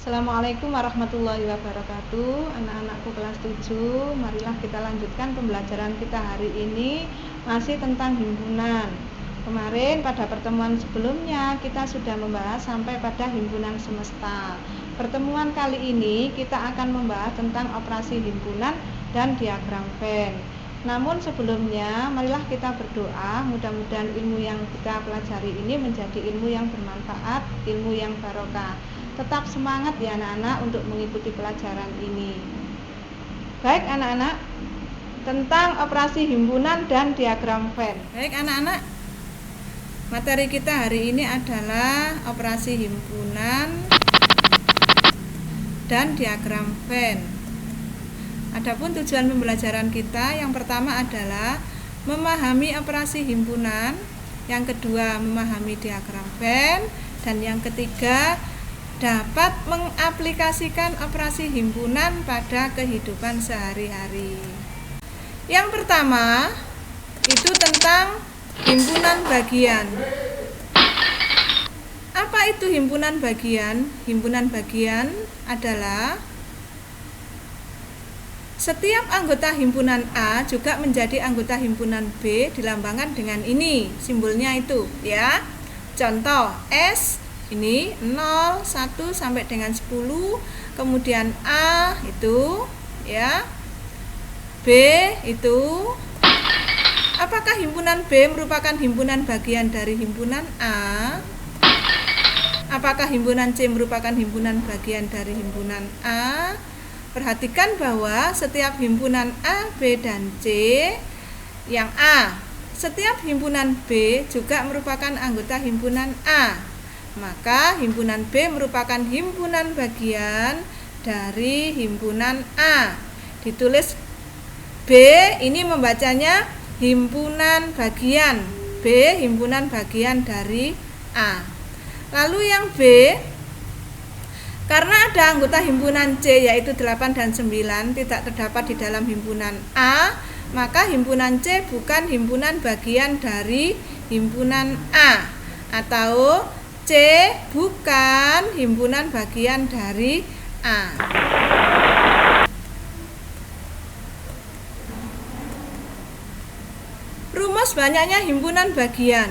Assalamualaikum warahmatullahi wabarakatuh. Anak-anakku kelas 7, marilah kita lanjutkan pembelajaran kita hari ini masih tentang himpunan. Kemarin pada pertemuan sebelumnya kita sudah membahas sampai pada himpunan semesta. Pertemuan kali ini kita akan membahas tentang operasi himpunan dan diagram Venn. Namun sebelumnya marilah kita berdoa, mudah-mudahan ilmu yang kita pelajari ini menjadi ilmu yang bermanfaat, ilmu yang barokah. Tetap semangat ya anak-anak untuk mengikuti pelajaran ini. Baik anak-anak, tentang operasi himpunan dan diagram Venn. Baik anak-anak, materi kita hari ini adalah operasi himpunan dan diagram Venn. Adapun tujuan pembelajaran kita yang pertama adalah memahami operasi himpunan, yang kedua memahami diagram Venn, dan yang ketiga dapat mengaplikasikan operasi himpunan pada kehidupan sehari-hari. Yang pertama itu tentang himpunan bagian. Apa itu himpunan bagian? Himpunan bagian adalah setiap anggota himpunan A juga menjadi anggota himpunan B, dilambangkan dengan ini, simbolnya itu ya. Contoh S ini 0, 1 sampai dengan 10, kemudian A itu ya, B itu. Apakah himpunan B merupakan himpunan bagian dari himpunan A? Apakah himpunan C merupakan himpunan bagian dari himpunan A? Perhatikan bahwa setiap himpunan A, B, dan C, yang A, setiap himpunan B juga merupakan anggota himpunan A. Maka himpunan B merupakan himpunan bagian dari himpunan A. Ditulis B, ini membacanya himpunan bagian. B, himpunan bagian dari A. Lalu yang B, karena ada anggota himpunan C yaitu 8 dan 9 tidak terdapat di dalam himpunan A, maka himpunan C bukan himpunan bagian dari himpunan A, atau C bukan himpunan bagian dari A. Rumus banyaknya himpunan bagian.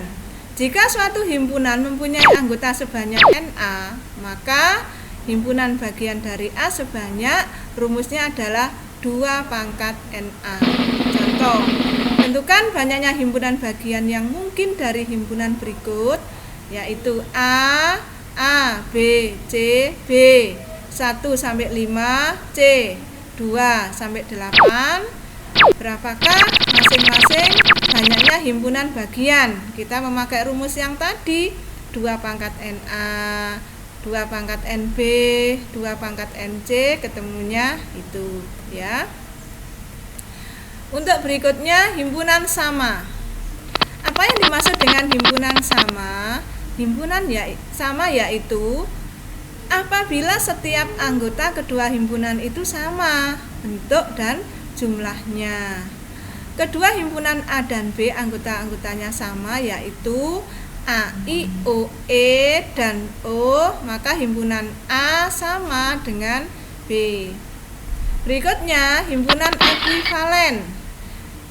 Jika suatu himpunan mempunyai anggota sebanyak NA, maka himpunan bagian dari A sebanyak, rumusnya adalah 2 pangkat NA. Contoh, tentukan banyaknya himpunan bagian yang mungkin dari himpunan berikut, yaitu A, B, C, B, 1 sampai 5, C, 2 sampai 8. Berapakah masing-masing banyaknya himpunan bagian? Kita memakai rumus yang tadi, 2 pangkat NA, 2 pangkat NB, 2 pangkat NC, ketemunya itu ya. Untuk berikutnya, himpunan sama. Apa yang dimaksud dengan himpunan sama? Himpunan sama yaitu apabila setiap anggota kedua himpunan itu sama bentuk dan jumlahnya. Kedua himpunan A dan B anggota-anggotanya sama, yaitu A, I, O, E, dan O, maka himpunan A sama dengan B. Berikutnya, himpunan ekuivalen.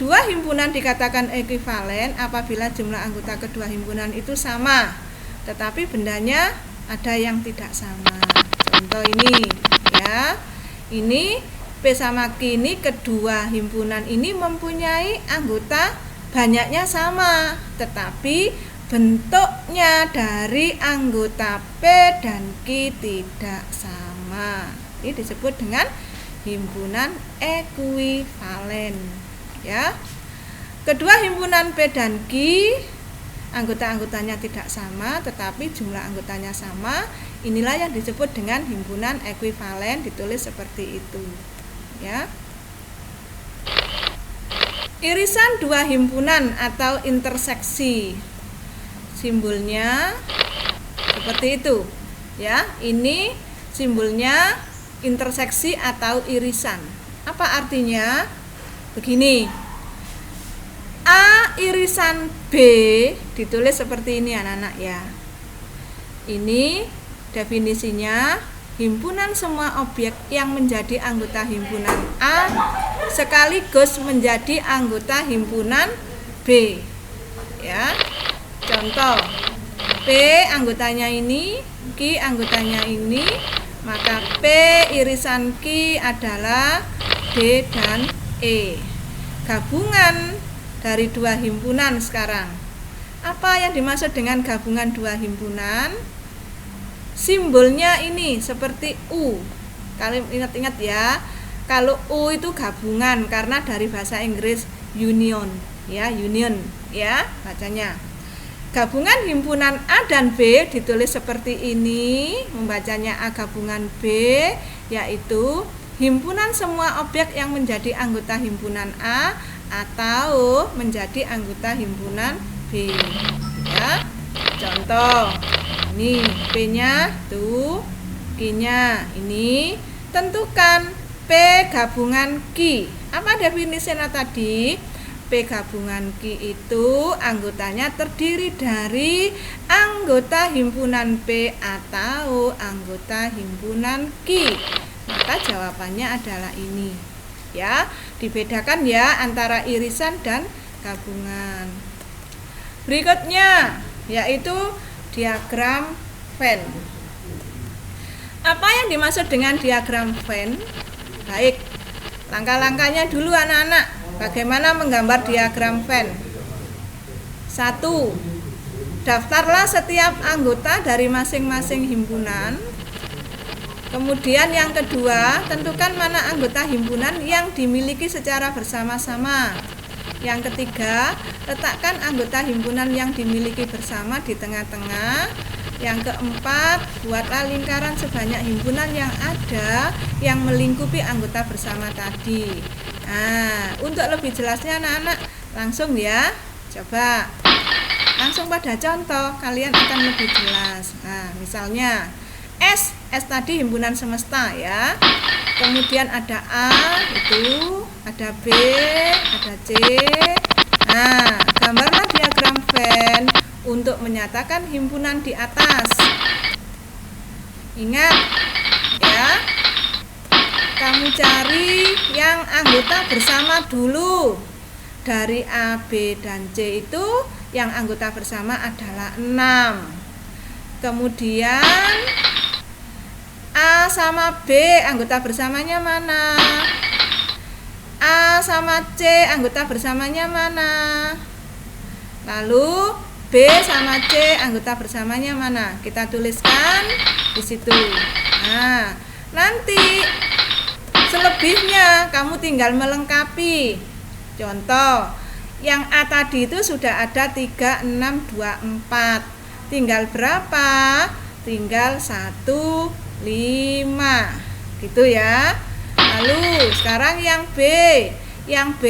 Dua himpunan dikatakan ekuivalen apabila jumlah anggota kedua himpunan itu sama, tetapi bendanya ada yang tidak sama. Contoh ini ya, ini P sama Q, ini kedua himpunan ini mempunyai anggota banyaknya sama, tetapi bentuknya dari anggota P dan Q tidak sama. Ini disebut dengan himpunan ekuivalen ya. Kedua himpunan P dan Q anggota-anggotanya tidak sama tetapi jumlah anggotanya sama. Inilah yang disebut dengan himpunan ekuivalen, ditulis seperti itu ya. Irisan dua himpunan atau interseksi, simbolnya seperti itu ya. Ini simbolnya interseksi atau irisan. Apa artinya? Begini, A irisan B ditulis seperti ini anak-anak ya. Ini definisinya, himpunan semua objek yang menjadi anggota himpunan A sekaligus menjadi anggota himpunan B. Ya. Contoh, P anggotanya ini, Q anggotanya ini, maka P irisan Q adalah D dan E. Gabungan dari dua himpunan sekarang. Apa yang dimaksud dengan gabungan dua himpunan? Simbolnya ini seperti U. Kalian ingat-ingat ya. Kalau U itu gabungan karena dari bahasa Inggris union, ya, union, ya, bacanya. Gabungan himpunan A dan B ditulis seperti ini, membacanya A gabungan B, yaitu himpunan semua objek yang menjadi anggota himpunan A atau menjadi anggota himpunan B. Ya. Contoh, ini P-nya tuh, Q-nya ini. Tentukan P gabungan Q. Apa definisinya tadi? P gabungan Q itu anggotanya terdiri dari anggota himpunan P atau anggota himpunan Q. Maka jawabannya adalah ini. Ya, dibedakan ya antara irisan dan gabungan. Berikutnya yaitu diagram Venn. Apa yang dimaksud dengan diagram Venn? Baik, langkah-langkahnya dulu anak-anak. Bagaimana menggambar diagram Venn? 1. Daftarlah setiap anggota dari masing-masing himpunan. Kemudian yang kedua, tentukan mana anggota himpunan yang dimiliki secara bersama-sama. Yang ketiga, letakkan anggota himpunan yang dimiliki bersama di tengah-tengah. Yang keempat, buatlah lingkaran sebanyak himpunan yang ada yang melingkupi anggota bersama tadi. Nah, untuk lebih jelasnya anak-anak langsung ya, coba langsung pada contoh, kalian akan lebih jelas. Nah, misalnya S tadi himpunan semesta ya. Kemudian ada A itu, ada B, ada C. Nah, gambarlah diagram Venn untuk menyatakan himpunan di atas. Ingat ya, kamu cari yang anggota bersama dulu. Dari A, B, dan C itu yang anggota bersama adalah 6. Kemudian A sama B anggota bersamanya mana? A sama C anggota bersamanya mana? Lalu B sama C anggota bersamanya mana? Kita tuliskan di situ. Nah, nanti selebihnya kamu tinggal melengkapi. Contoh, yang A tadi itu sudah ada 3, 6, 2, 4. Tinggal berapa? Tinggal 1, 5 gitu ya. Lalu sekarang yang B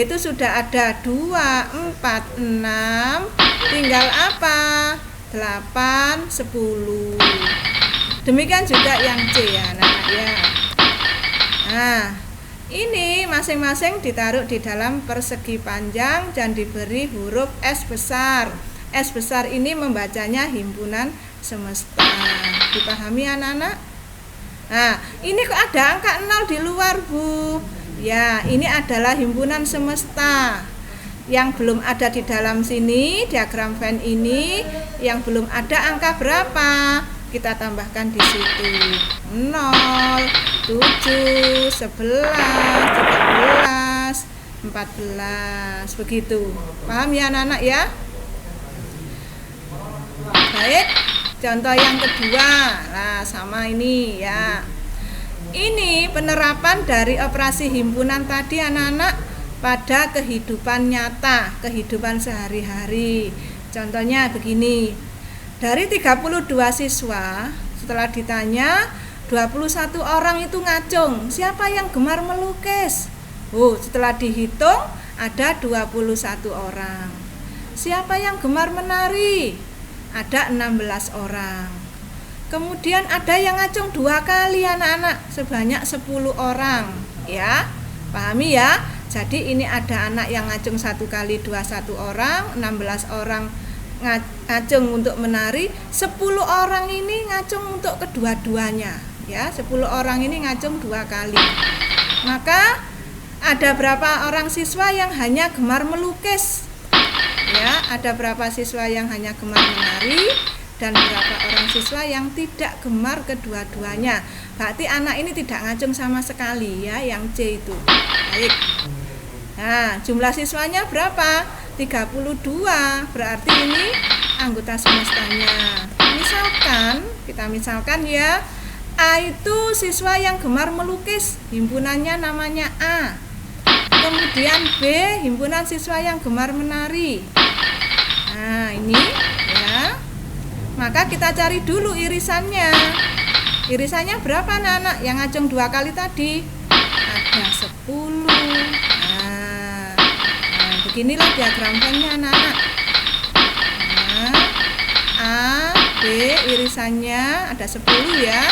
itu sudah ada 2, 4, 6. Tinggal apa? 8, 10. Demikian juga yang C ya anak-anak ya. Nah, ini masing-masing ditaruh di dalam persegi panjang dan diberi huruf S besar. S besar ini membacanya himpunan semesta. Dipahami anak-anak? Nah, ini kok ada angka 0 di luar, Bu? Ya, ini adalah himpunan semesta. Yang belum ada di dalam sini, diagram Venn ini, yang belum ada angka berapa? Kita tambahkan di situ. 0, 7, 11, 13, 14. Begitu. Paham ya anak-anak ya? Baik. Contoh yang kedua, nah sama ini ya. Ini penerapan dari operasi himpunan tadi anak-anak pada kehidupan nyata, kehidupan sehari-hari. Contohnya begini. Dari 32 siswa, setelah ditanya 21 orang itu ngacung. Siapa yang gemar melukis? Oh, setelah dihitung ada 21 orang. Siapa yang gemar menari? Ada 16 orang. Kemudian ada yang ngacung 2 kali anak-anak, sebanyak 10 orang ya. Pahami ya? Jadi ini ada anak yang ngacung 1 kali 21 orang, 16 orang ngacung untuk menari, 10 orang ini ngacung untuk kedua-duanya. ya, 10 orang ini ngacung 2 kali. Maka ada berapa orang siswa yang hanya gemar melukis? Ya, ada berapa siswa yang hanya gemar menari dan berapa orang siswa yang tidak gemar kedua-duanya. Berarti anak ini tidak ngacung sama sekali ya, yang C itu. Baik. Nah, jumlah siswanya berapa? 32. Berarti ini anggota semestanya. Kita misalkan ya, A itu siswa yang gemar melukis, himpunannya namanya A. Kemudian B, himpunan siswa yang gemar menari. Nah, ini ya. Maka kita cari dulu irisannya. Irisannya berapa anak-anak yang ngacung 2 kali tadi? Ada 10. Nah, beginilah diagram Venn-nya anak-anak. Nah, A, B, irisannya ada 10 ya.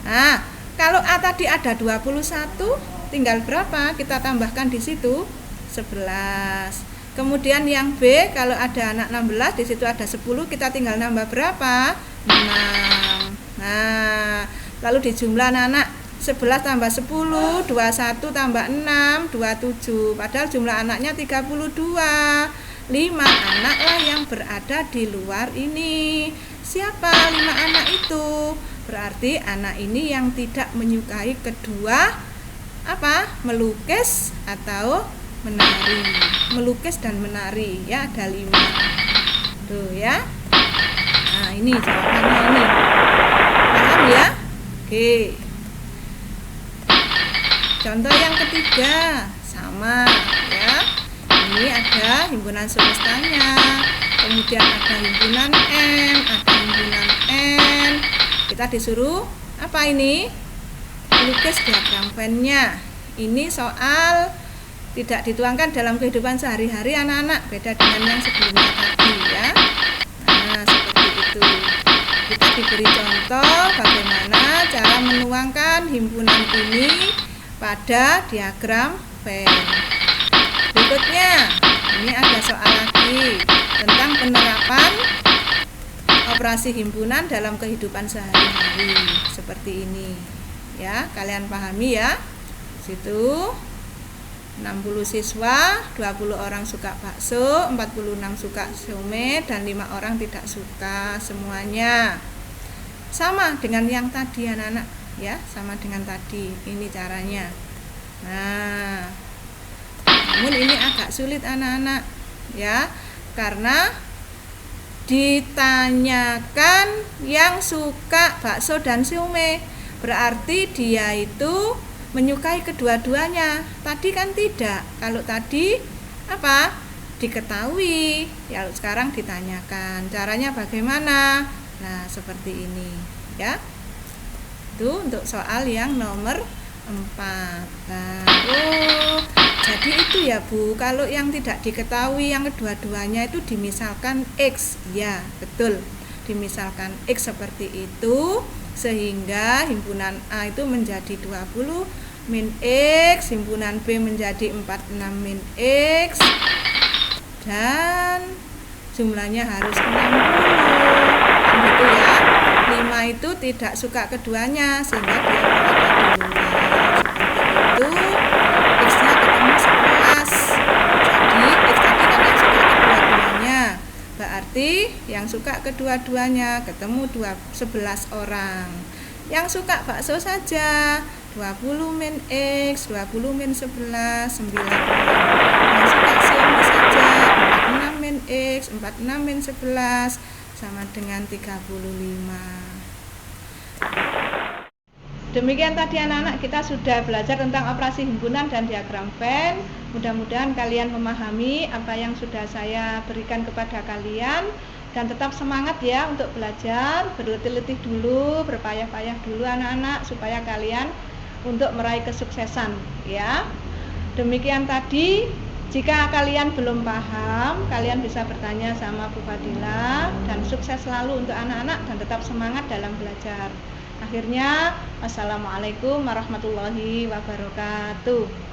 Nah, kalau A tadi ada 21, tinggal berapa? Kita tambahkan di situ 11. Kemudian yang B, kalau ada anak 16, di situ ada 10, kita tinggal nambah berapa? 6. Nah, lalu di jumlah anak 11 tambah 10, 21 tambah 6, 27. Padahal jumlah anaknya 32. 5 anaklah yang berada di luar ini. Siapa 5 anak itu? Berarti anak ini yang tidak menyukai kedua melukis atau menari. Melukis dan menari ya, ada 5. Tuh ya. Nah, ini jawabannya ini. Paham ya? Oke. Contoh yang ketiga sama ya. Ini ada himpunan semestanya. Kemudian ada himpunan M, ada himpunan N. Kita disuruh apa ini? Melukis diagram Venn-nya. Ini soal tidak dituangkan dalam kehidupan sehari-hari anak-anak, beda dengan yang sebelumnya tadi ya. Nah, seperti itu. Kita diberi contoh bagaimana cara menuangkan himpunan ini pada diagram Venn. Berikutnya, ini ada soal lagi tentang penerapan operasi himpunan dalam kehidupan sehari-hari seperti ini. Ya, kalian pahami ya. Situ 60 siswa, 20 orang suka bakso, 46 suka siomay, dan 5 orang tidak suka. Semuanya sama dengan yang tadi anak-anak ya, sama dengan tadi. Ini caranya. Nah, namun ini agak sulit anak-anak ya, karena ditanyakan yang suka bakso dan siomay. Berarti dia itu menyukai kedua-duanya. Tadi kan tidak. Kalau tadi diketahui. Ya, sekarang ditanyakan. Caranya bagaimana? Nah, seperti ini ya. Itu untuk soal yang nomor 4. Nah, jadi itu ya Bu, kalau yang tidak diketahui yang kedua-duanya itu dimisalkan X. Ya, betul. Dimisalkan X seperti itu, sehingga himpunan A itu menjadi 20 min X, himpunan B menjadi 46 min X, dan jumlahnya harus 60. Kan gitu ya. 5 itu tidak suka keduanya, sehingga dia berada di luar. Seperti itu. X-nya ketemu 11. Jadi X tadi kan yang suka kedua-duanya. Berarti yang suka kedua-duanya ketemu 11 orang. Yang suka bakso saja 20 min X, 20 min 11, 9 orang. Yang suka siomay saja 46 min X, 46 min 11 sama dengan 35. Demikian tadi anak-anak, kita sudah belajar tentang operasi himpunan dan diagram Venn. Mudah-mudahan kalian memahami apa yang sudah saya berikan kepada kalian, dan tetap semangat ya untuk belajar, berletih-letih dulu, berpayah-payah dulu anak-anak, supaya kalian untuk meraih kesuksesan ya. Demikian tadi. Jika kalian belum paham, kalian bisa bertanya sama Bu Fadila, dan sukses selalu untuk anak-anak dan tetap semangat dalam belajar. Akhirnya, wassalamualaikum warahmatullahi wabarakatuh.